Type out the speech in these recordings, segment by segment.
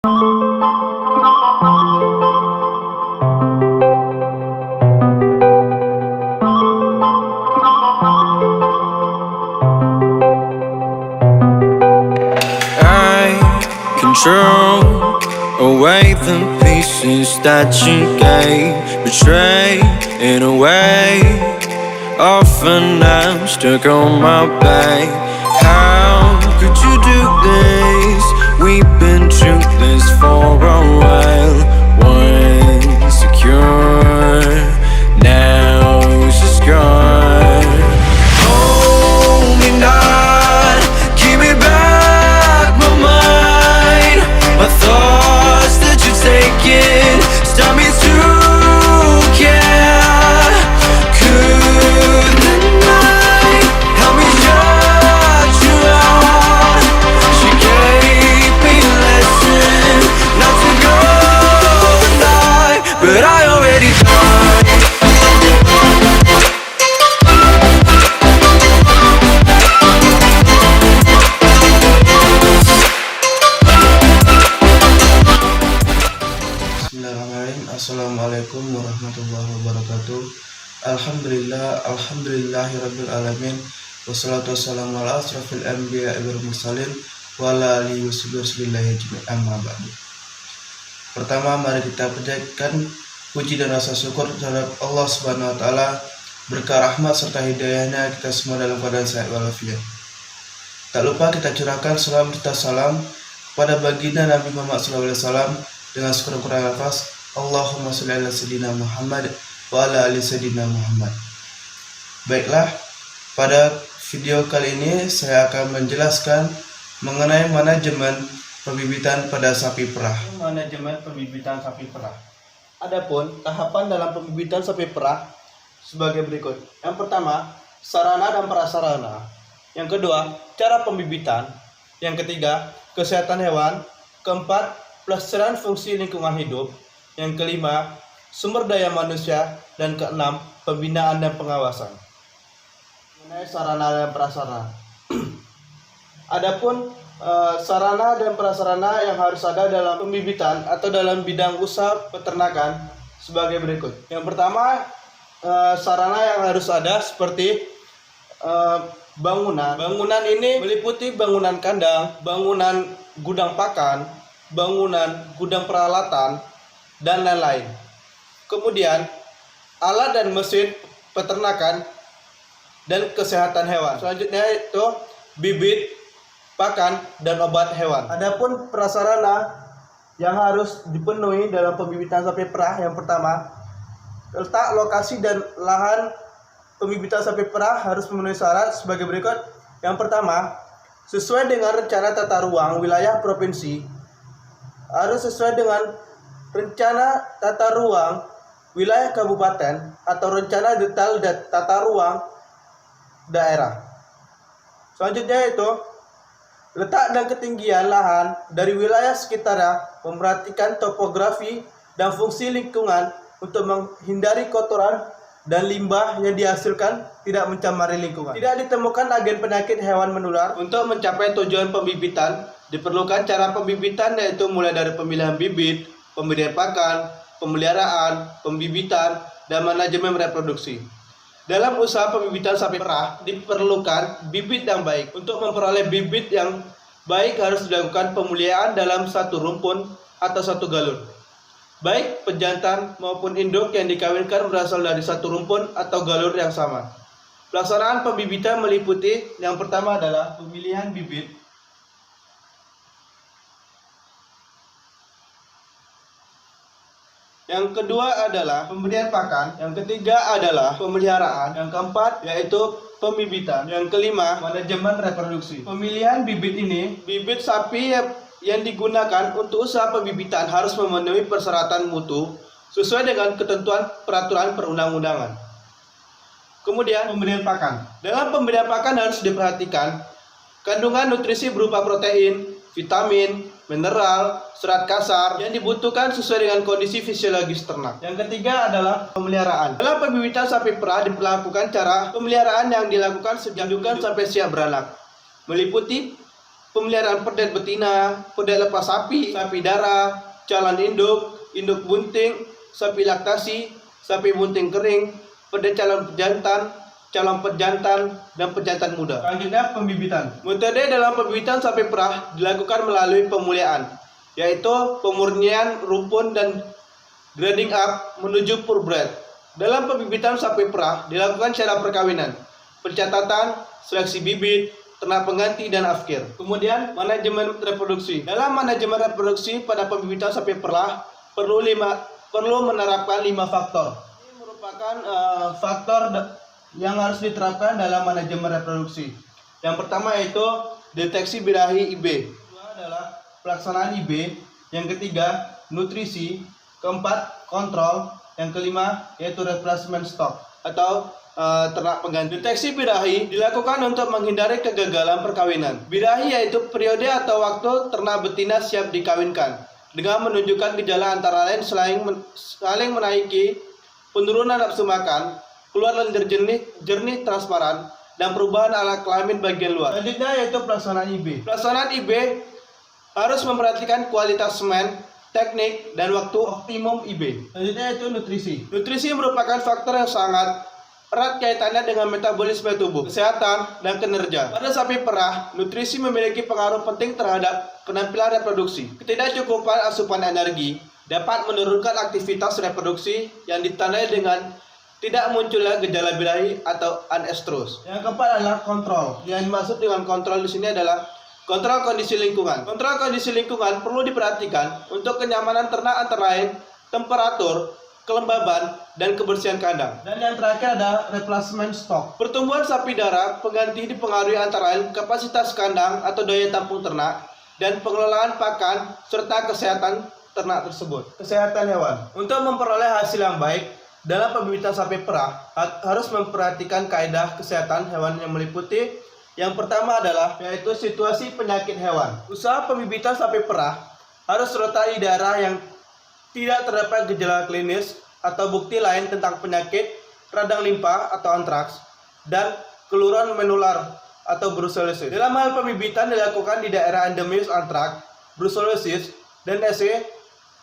I control away the pieces that you gave, betrayed in a way. Often I'm stuck on my back. How could you do this? We've been through this for a while. Once secure, now it's just gone. Hold me not, give me back my mind. My thoughts that you've taken stop me to care. Could the night help me shut you out? She gave me a lesson not to go tonight, but I already tried. Bismillahirrahmanirrahim. Assalamualaikum warahmatullahi wabarakatuh. Alhamdulillahirabbil alamin. Wassalatu wassalamu ala asrofil anbiya wal mursalin wa ala alihi wasbillahi amma ba'du. Pertama, mari kita panjatkan puji dan rasa syukur terhadap Allah Subhanahu wa taala, berkah rahmat serta hidayahnya kita semua dalam keadaan sehat walafiat. Tak lupa kita curahkan salam serta salam kepada baginda Nabi Muhammad SAW dengan sekurang-kurangnya lafaz Allahumma sholli ala sayyidina Muhammad wa ala ali sayyidina Muhammad. Baiklah, pada video kali ini saya akan menjelaskan mengenai manajemen pembibitan pada sapi perah. Manajemen pembibitan sapi perah. Adapun tahapan dalam pembibitan sapi perah sebagai berikut. Yang pertama, sarana dan prasarana. Yang kedua, cara pembibitan. Yang ketiga, kesehatan hewan. Keempat, pelaksanaan fungsi lingkungan hidup. Yang kelima, sumber daya manusia. Dan keenam, pembinaan dan pengawasan. Mengenai sarana dan prasarana. Adapun sarana dan prasarana yang harus ada dalam pembibitan atau dalam bidang usaha peternakan sebagai berikut. Yang pertama, sarana yang harus ada seperti bangunan. Bangunan ini meliputi bangunan kandang, bangunan gudang pakan, bangunan gudang peralatan, dan lain-lain. Kemudian alat dan mesin peternakan dan kesehatan hewan. Selanjutnya itu bibit, pakan, dan obat hewan. Adapun prasarana yang harus dipenuhi dalam pembibitan sapi perah, yang pertama, letak, lokasi, dan lahan pembibitan sapi perah harus memenuhi syarat sebagai berikut. Yang pertama, sesuai dengan rencana tata ruang wilayah provinsi, harus sesuai dengan rencana tata ruang wilayah kabupaten atau rencana detail tata ruang daerah. Selanjutnya itu letak dan ketinggian lahan dari wilayah sekitarnya, memperhatikan topografi dan fungsi lingkungan untuk menghindari kotoran dan limbah yang dihasilkan tidak mencemari lingkungan. Tidak ditemukan agen penyakit hewan menular. Untuk mencapai tujuan pembibitan, diperlukan cara pembibitan, yaitu mulai dari pemilihan bibit, pemberian pakan, pemeliharaan, pembibitan, dan manajemen reproduksi. Dalam usaha pembibitan sapi perah, diperlukan bibit yang baik. Untuk memperoleh bibit yang baik harus dilakukan pemuliaan dalam satu rumpun atau satu galur. Baik pejantan maupun induk yang dikawinkan berasal dari satu rumpun atau galur yang sama. Pelaksanaan pembibitan meliputi yang pertama adalah pemilihan bibit, yang kedua adalah pemberian pakan, yang ketiga adalah pemeliharaan, yang keempat yaitu pembibitan, yang kelima manajemen reproduksi. Pemilihan bibit ini, bibit sapi yang digunakan untuk usaha pembibitan harus memenuhi persyaratan mutu sesuai dengan ketentuan peraturan perundang-undangan. Kemudian pemberian pakan. Dalam pemberian pakan harus diperhatikan kandungan nutrisi berupa protein, vitamin, mineral, serat kasar yang dibutuhkan sesuai dengan kondisi fisiologis ternak. Yang ketiga adalah pemeliharaan. Dalam pembibitan sapi perah dilakukan cara pemeliharaan yang dilakukan sejak indukan sampai siap beranak, meliputi pemeliharaan pedet betina, pedet lepas sapi, sapi darah, calon induk, induk bunting, sapi laktasi, sapi bunting kering, pedet calon pejantan, dan pejantan muda. Selanjutnya pembibitan. Metode dalam pembibitan sapi perah dilakukan melalui pemuliaan, yaitu pemurnian rumpun dan grading up menuju purebred. Dalam pembibitan sapi perah dilakukan secara perkawinan, pencatatan, seleksi bibit, ternak pengganti, dan afkir. Kemudian manajemen reproduksi. Dalam manajemen reproduksi pada pembibitan sapi perah perlu menerapkan 5 faktor. Ini merupakan faktor yang harus diterapkan dalam manajemen reproduksi. Yang pertama yaitu deteksi birahi IB. Kedua adalah pelaksanaan IB. Yang ketiga nutrisi. Keempat kontrol. Yang kelima yaitu replacement stock atau ternak pengganti. Deteksi birahi dilakukan untuk menghindari kegagalan perkawinan. Birahi yaitu periode atau waktu ternak betina siap dikawinkan dengan menunjukkan gejala antara lain saling menaiki, penurunan nafsu makan, keluar lendir jernih transparan, dan perubahan alat kelamin bagian luar. Selanjutnya yaitu pelaksanaan IB. Pelaksanaan IB harus memperhatikan kualitas semen, teknik, dan waktu optimum IB. Selanjutnya yaitu nutrisi. Nutrisi merupakan faktor yang sangat erat kaitannya dengan metabolisme tubuh, kesehatan, dan kinerja. Pada sapi perah, nutrisi memiliki pengaruh penting terhadap penampilan reproduksi. Ketidakcukupan asupan energi dapat menurunkan aktivitas reproduksi yang ditandai dengan tidak munculnya gejala birahi atau anestrus. Yang keempat adalah kontrol. Yang dimaksud dengan kontrol di sini adalah kontrol kondisi lingkungan. Kontrol kondisi lingkungan perlu diperhatikan untuk kenyamanan ternak antara lain temperatur, kelembaban, dan kebersihan kandang. Dan yang terakhir ada replacement stock. Pertumbuhan sapi darah pengganti dipengaruhi antara lain kapasitas kandang atau daya tampung ternak dan pengelolaan pakan serta kesehatan ternak tersebut. Kesehatan hewan. Untuk memperoleh hasil yang baik dalam pembibitan sapi perah harus memperhatikan kaidah kesehatan hewan yang meliputi yang pertama adalah yaitu situasi penyakit hewan. Usaha pembibitan sapi perah harus sertai daerah yang tidak terdapat gejala klinis atau bukti lain tentang penyakit radang limpa atau antraks dan keluruan menular atau brucellosis. Dalam hal pembibitan dilakukan di daerah endemis antraks, brucellosis, dan SE.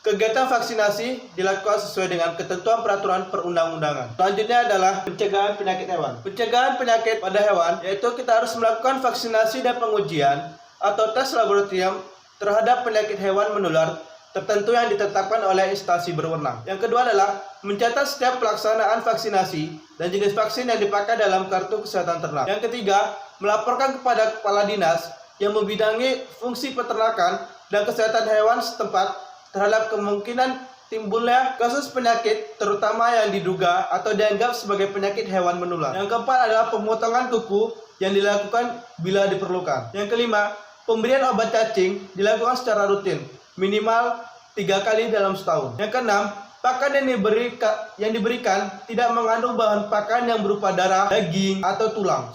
Kegiatan vaksinasi dilakukan sesuai dengan ketentuan peraturan perundang-undangan. Selanjutnya adalah pencegahan penyakit hewan. Pencegahan penyakit pada hewan yaitu kita harus melakukan vaksinasi dan pengujian atau tes laboratorium terhadap penyakit hewan menular tertentu yang ditetapkan oleh instansi berwenang. Yang kedua adalah mencatat setiap pelaksanaan vaksinasi dan jenis vaksin yang dipakai dalam kartu kesehatan ternak. Yang ketiga, melaporkan kepada kepala dinas yang membidangi fungsi peternakan dan kesehatan hewan setempat terhadap kemungkinan timbulnya kasus penyakit terutama yang diduga atau dianggap sebagai penyakit hewan menular. Yang keempat adalah pemotongan kuku yang dilakukan bila diperlukan. Yang kelima, pemberian obat cacing dilakukan secara rutin, minimal 3 kali dalam setahun. Yang keenam, pakan yang diberikan tidak mengandung bahan pakan yang berupa darah, daging, atau tulang.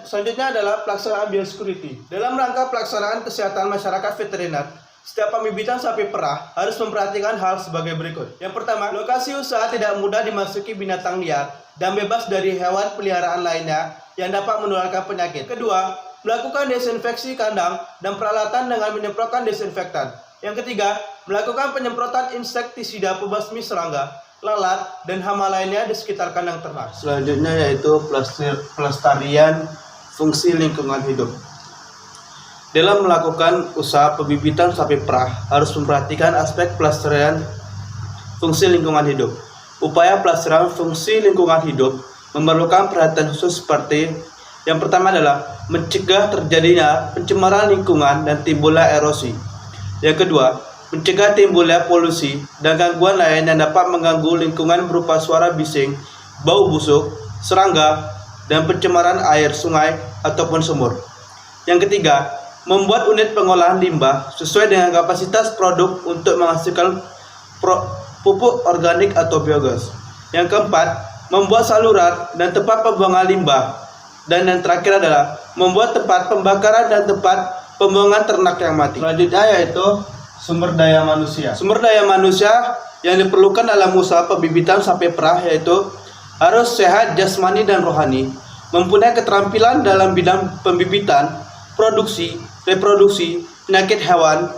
Selanjutnya adalah pelaksanaan biosecurity. Dalam rangka pelaksanaan kesehatan masyarakat veteriner, setiap pembibitan sapi perah harus memperhatikan hal sebagai berikut. Yang pertama, lokasi usaha tidak mudah dimasuki binatang liar dan bebas dari hewan peliharaan lainnya yang dapat menularkan penyakit. Kedua, melakukan desinfeksi kandang dan peralatan dengan menyemprotkan desinfektan. Yang ketiga, melakukan penyemprotan insektisida pembasmi serangga, lalat, dan hama lainnya di sekitar kandang ternak. Selanjutnya yaitu pelestarian fungsi lingkungan hidup. Dalam melakukan usaha pembibitan sapi perah harus memperhatikan aspek pelestarian fungsi lingkungan hidup. Upaya pelestarian fungsi lingkungan hidup memerlukan perhatian khusus seperti yang pertama adalah mencegah terjadinya pencemaran lingkungan dan timbulnya erosi. Yang kedua, mencegah timbulnya polusi dan gangguan lain yang dapat mengganggu lingkungan berupa suara bising, bau busuk, serangga, dan pencemaran air sungai ataupun sumur. Yang ketiga, membuat unit pengolahan limbah sesuai dengan kapasitas produk untuk menghasilkan pupuk organik atau biogas. Yang keempat, membuat saluran dan tempat pembuangan limbah. Dan yang terakhir adalah membuat tempat pembakaran dan tempat pembuangan ternak yang mati. Selanjutnya yaitu sumber daya manusia. Sumber daya manusia yang diperlukan dalam usaha pembibitan sapi perah yaitu harus sehat jasmani dan rohani, mempunyai keterampilan dalam bidang pembibitan, produksi, reproduksi, penyakit hewan,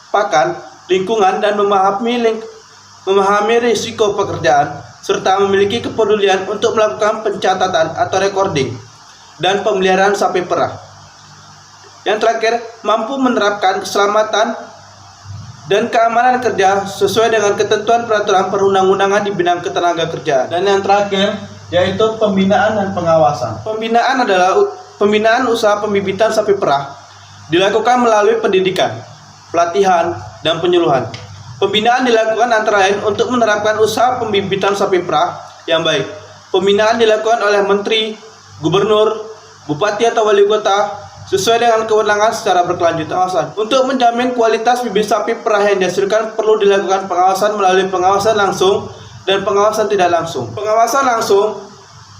pakan, lingkungan, dan memahami risiko pekerjaan, serta memiliki kepedulian untuk melakukan pencatatan atau recording dan pemeliharaan sapi perah. Yang terakhir, mampu menerapkan keselamatan dan keamanan kerja sesuai dengan ketentuan peraturan perundang-undangan di bidang ketenagakerjaan. Dan yang terakhir, yaitu pembinaan dan pengawasan. Pembinaan adalah pembinaan usaha pembibitan sapi perah dilakukan melalui pendidikan, pelatihan, dan penyuluhan. Pembinaan dilakukan antara lain untuk menerapkan usaha pembibitan sapi perah yang baik. Pembinaan dilakukan oleh menteri, gubernur, bupati atau wali kota sesuai dengan kewenangan secara berkelanjutan. Untuk menjamin kualitas bibit sapi perah yang dihasilkan perlu dilakukan pengawasan melalui pengawasan langsung dan pengawasan tidak langsung. Pengawasan langsung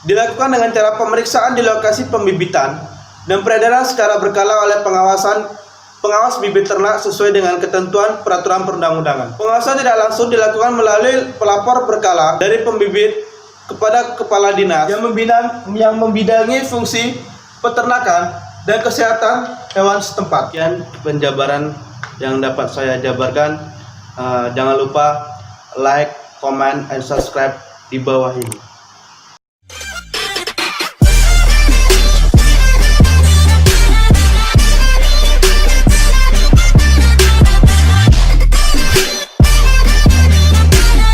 dilakukan dengan cara pemeriksaan di lokasi pembibitan dan peredaran secara berkala oleh pengawas bibit ternak sesuai dengan ketentuan peraturan perundang-undangan. Pengawasan tidak langsung dilakukan melalui pelapor berkala dari pembibit kepada kepala dinas yang membidangi fungsi peternakan dan kesehatan hewan setempat. Sekian penjabaran yang dapat saya jabarkan. Jangan lupa like, comment, and subscribe di bawah ini.